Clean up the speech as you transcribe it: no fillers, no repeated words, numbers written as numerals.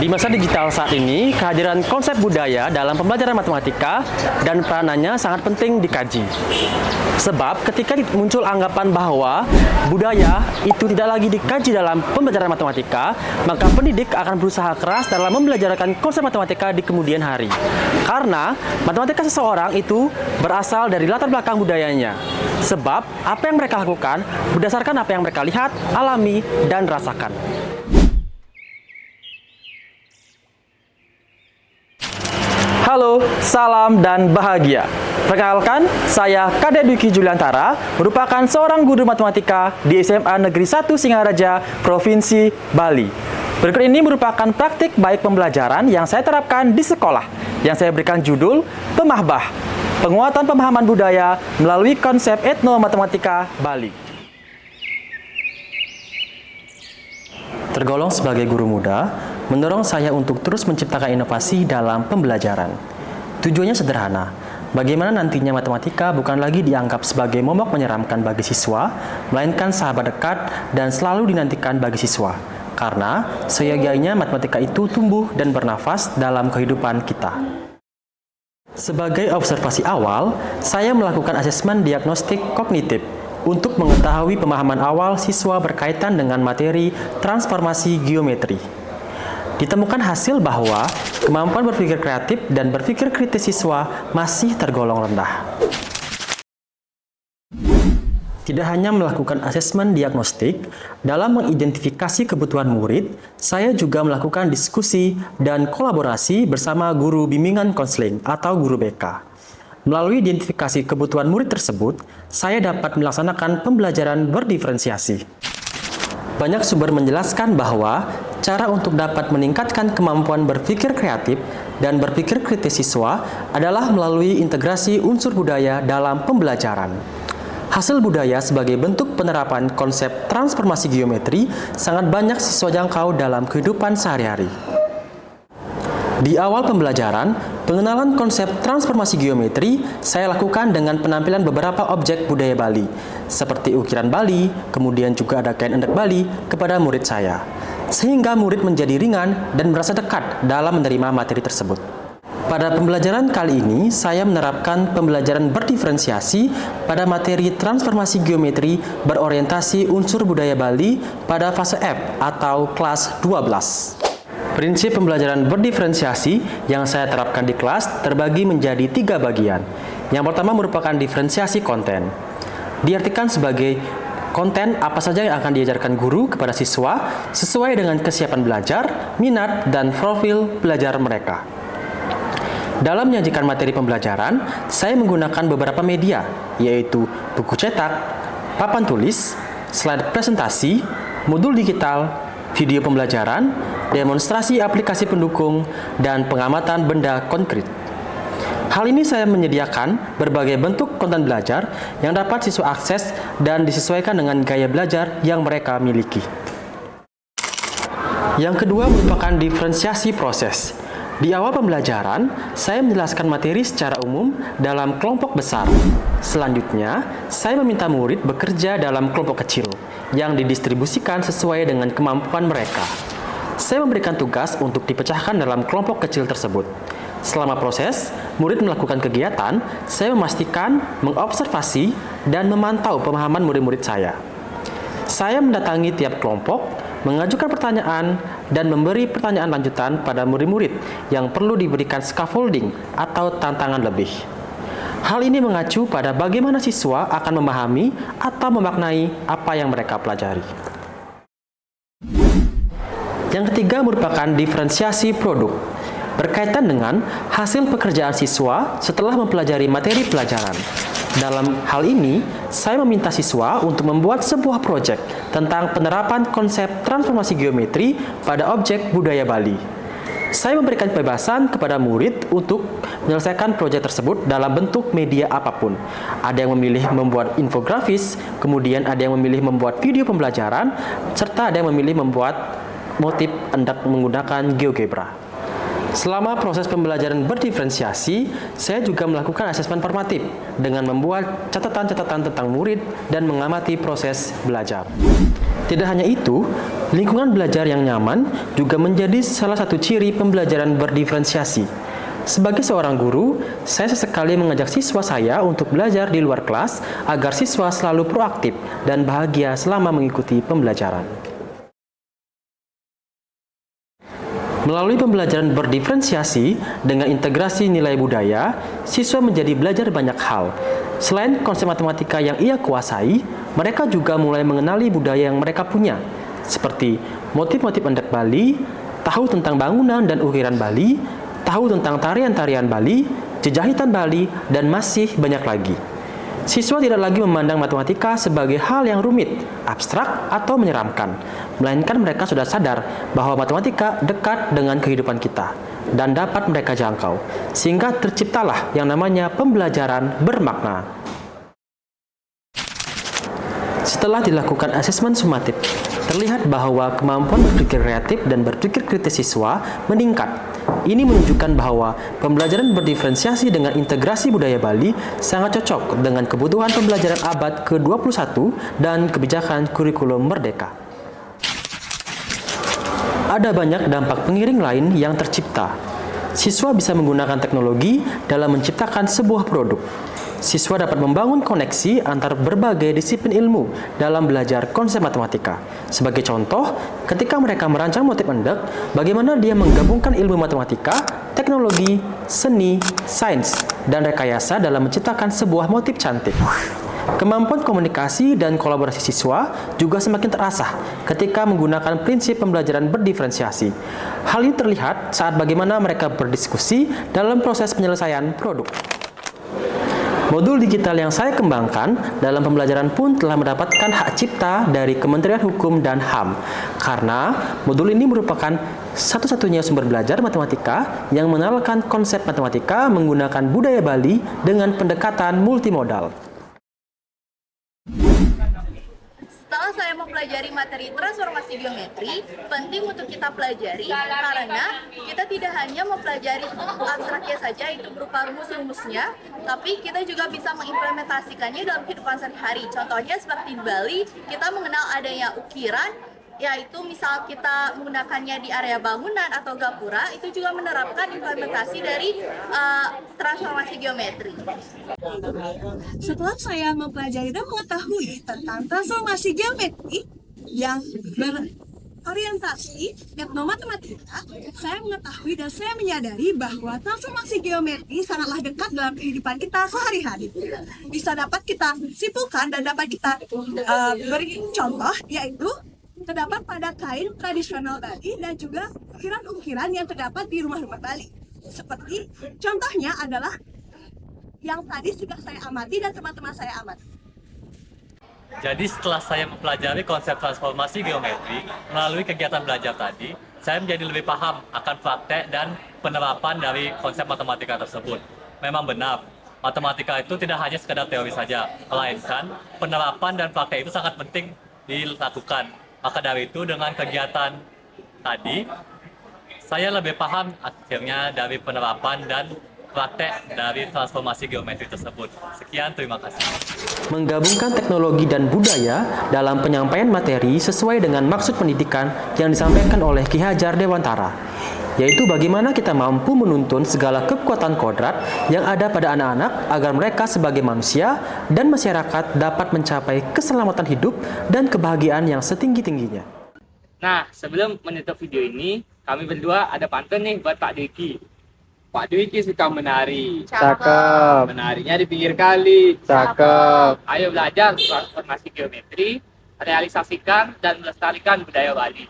Di masa digital saat ini, kehadiran konsep budaya dalam pembelajaran matematika dan peranannya sangat penting dikaji. Sebab ketika muncul anggapan bahwa budaya itu tidak lagi dikaji dalam pembelajaran matematika, maka pendidik akan berusaha keras dalam membelajarkan konsep matematika di kemudian hari. Karena matematika seseorang itu berasal dari latar belakang budayanya. Sebab apa yang mereka lakukan berdasarkan apa yang mereka lihat, alami, dan rasakan. Halo, salam dan bahagia. Perkenalkan, saya Kadek Dwiki Juliantara, merupakan seorang guru matematika di SMA Negeri 1 Singaraja, Provinsi Bali. Berikut ini merupakan praktik baik pembelajaran yang saya terapkan di sekolah, yang saya berikan judul Pemahbah, Penguatan Pemahaman Budaya melalui konsep etnomatematika Bali. Tergolong sebagai guru muda, mendorong saya untuk terus menciptakan inovasi dalam pembelajaran. Tujuannya sederhana, bagaimana nantinya matematika bukan lagi dianggap sebagai momok menyeramkan bagi siswa, melainkan sahabat dekat dan selalu dinantikan bagi siswa. Karena seyogianya matematika itu tumbuh dan bernafas dalam kehidupan kita. Sebagai observasi awal, saya melakukan asesmen diagnostik kognitif untuk mengetahui pemahaman awal siswa berkaitan dengan materi transformasi geometri. Ditemukan hasil bahwa kemampuan berpikir kreatif dan berpikir kritis siswa masih tergolong rendah. Tidak hanya melakukan asesmen diagnostik, dalam mengidentifikasi kebutuhan murid, saya juga melakukan diskusi dan kolaborasi bersama guru bimbingan konseling atau guru BK. Melalui identifikasi kebutuhan murid tersebut, saya dapat melaksanakan pembelajaran berdiferensiasi. Banyak sumber menjelaskan bahwa cara untuk dapat meningkatkan kemampuan berpikir kreatif dan berpikir kritis siswa adalah melalui integrasi unsur budaya dalam pembelajaran. Hasil budaya sebagai bentuk penerapan konsep transformasi geometri sangat banyak siswa jangkau dalam kehidupan sehari-hari. Di awal pembelajaran, pengenalan konsep transformasi geometri saya lakukan dengan penampilan beberapa objek budaya Bali, seperti ukiran Bali, kemudian juga ada kain endek Bali kepada murid saya, sehingga murid menjadi ringan dan merasa dekat dalam menerima materi tersebut. Pada pembelajaran kali ini, saya menerapkan pembelajaran berdiferensiasi pada materi transformasi geometri berorientasi unsur budaya Bali pada fase F atau kelas 12. Prinsip pembelajaran berdiferensiasi yang saya terapkan di kelas terbagi menjadi 3 bagian. Yang pertama merupakan diferensiasi konten. Diartikan sebagai konten apa saja yang akan diajarkan guru kepada siswa sesuai dengan kesiapan belajar, minat, dan profil belajar mereka. Dalam menyajikan materi pembelajaran, saya menggunakan beberapa media, yaitu buku cetak, papan tulis, slide presentasi, modul digital, video pembelajaran, demonstrasi aplikasi pendukung, dan pengamatan benda konkret. Hal ini saya menyediakan berbagai bentuk konten belajar yang dapat siswa akses dan disesuaikan dengan gaya belajar yang mereka miliki. Yang kedua merupakan diferensiasi proses. Di awal pembelajaran, saya menjelaskan materi secara umum dalam kelompok besar. Selanjutnya, saya meminta murid bekerja dalam kelompok kecil yang didistribusikan sesuai dengan kemampuan mereka. Saya memberikan tugas untuk dipecahkan dalam kelompok kecil tersebut. Selama proses, murid melakukan kegiatan, saya memastikan, mengobservasi, dan memantau pemahaman murid-murid saya. Saya mendatangi tiap kelompok, mengajukan pertanyaan, dan memberi pertanyaan lanjutan pada murid-murid yang perlu diberikan scaffolding atau tantangan lebih. Hal ini mengacu pada bagaimana siswa akan memahami atau memaknai apa yang mereka pelajari. Yang ketiga merupakan diferensiasi produk, berkaitan dengan hasil pekerjaan siswa setelah mempelajari materi pelajaran. Dalam hal ini, saya meminta siswa untuk membuat sebuah proyek tentang penerapan konsep transformasi geometri pada objek budaya Bali. Saya memberikan kebebasan kepada murid untuk menyelesaikan proyek tersebut dalam bentuk media apapun. Ada yang memilih membuat infografis, kemudian ada yang memilih membuat video pembelajaran, serta ada yang memilih membuat motif hendak menggunakan GeoGebra. Selama proses pembelajaran berdiferensiasi, saya juga melakukan asesmen formatif dengan membuat catatan-catatan tentang murid dan mengamati proses belajar. Tidak hanya itu, lingkungan belajar yang nyaman juga menjadi salah satu ciri pembelajaran berdiferensiasi. Sebagai seorang guru, saya sesekali mengajak siswa saya untuk belajar di luar kelas agar siswa selalu proaktif dan bahagia selama mengikuti pembelajaran. Melalui pembelajaran berdiferensiasi dengan integrasi nilai budaya, siswa menjadi belajar banyak hal. Selain konsep matematika yang ia kuasai, mereka juga mulai mengenali budaya yang mereka punya, seperti motif-motif endek Bali, tahu tentang bangunan dan ukiran Bali, tahu tentang tarian-tarian Bali, jejahitan Bali, dan masih banyak lagi. Siswa tidak lagi memandang matematika sebagai hal yang rumit, abstrak, atau menyeramkan, melainkan mereka sudah sadar bahwa matematika dekat dengan kehidupan kita dan dapat mereka jangkau, sehingga terciptalah yang namanya pembelajaran bermakna. Setelah dilakukan asesmen sumatif, terlihat bahwa kemampuan berpikir kreatif dan berpikir kritis siswa meningkat. Ini menunjukkan bahwa pembelajaran berdiferensiasi dengan integrasi budaya Bali sangat cocok dengan kebutuhan pembelajaran abad ke-21 dan kebijakan kurikulum merdeka. Ada banyak dampak pengiring lain yang tercipta. Siswa bisa menggunakan teknologi dalam menciptakan sebuah produk. Siswa dapat membangun koneksi antar berbagai disiplin ilmu dalam belajar konsep matematika. Sebagai contoh, ketika mereka merancang motif endek, bagaimana dia menggabungkan ilmu matematika, teknologi, seni, sains, dan rekayasa dalam menciptakan sebuah motif cantik. Kemampuan komunikasi dan kolaborasi siswa juga semakin terasah ketika menggunakan prinsip pembelajaran berdiferensiasi. Hal ini terlihat saat bagaimana mereka berdiskusi dalam proses penyelesaian produk. Modul digital yang saya kembangkan dalam pembelajaran pun telah mendapatkan hak cipta dari Kementerian Hukum dan HAM, karena modul ini merupakan satu-satunya sumber belajar matematika yang mengenalkan konsep matematika menggunakan budaya Bali dengan pendekatan multimodal. Setelah saya mempelajari materi transformasi geometri, penting untuk kita pelajari karena kita tidak hanya mempelajari abstraknya saja, itu berupa rumus-rumusnya, tapi kita juga bisa mengimplementasikannya dalam kehidupan sehari-hari. Contohnya seperti di Bali, kita mengenal adanya ukiran, yaitu misal kita menggunakannya di area bangunan atau gapura, itu juga menerapkan implementasi dari transformasi geometri. Setelah saya mempelajari dan mengetahui tentang transformasi geometri yang berorientasi etnomatematika, saya mengetahui dan saya menyadari bahwa transformasi geometri sangatlah dekat dalam kehidupan kita sehari-hari. Bisa dapat kita simpulkan dan dapat kita beri contoh, yaitu terdapat pada kain tradisional Bali dan juga ukiran-ukiran yang terdapat di rumah-rumah Bali. Seperti contohnya adalah yang tadi sudah saya amati dan teman-teman saya amati. Jadi setelah saya mempelajari konsep transformasi geometri melalui kegiatan belajar tadi, saya menjadi lebih paham akan praktek dan penerapan dari konsep matematika tersebut. Memang benar, matematika itu tidak hanya sekedar teori saja, melainkan penerapan dan praktek itu sangat penting dilakukan. Maka dari itu dengan kegiatan tadi, saya lebih paham akhirnya dari penerapan dan praktek dari transformasi geometri tersebut. Sekian, terima kasih. Menggabungkan teknologi dan budaya dalam penyampaian materi sesuai dengan maksud pendidikan yang disampaikan oleh Ki Hajar Dewantara, yaitu bagaimana kita mampu menuntun segala kekuatan kodrat yang ada pada anak-anak agar mereka sebagai manusia dan masyarakat dapat mencapai keselamatan hidup dan kebahagiaan yang setinggi-tingginya. Nah, sebelum menutup video ini, kami berdua ada pantun nih buat Pak Dwiki. Pak Dwiki suka menari. Cakep. Menarinya di pinggir kali. Cakep. Ayo belajar transformasi geometri, realisasikan dan melestarikan budaya Bali.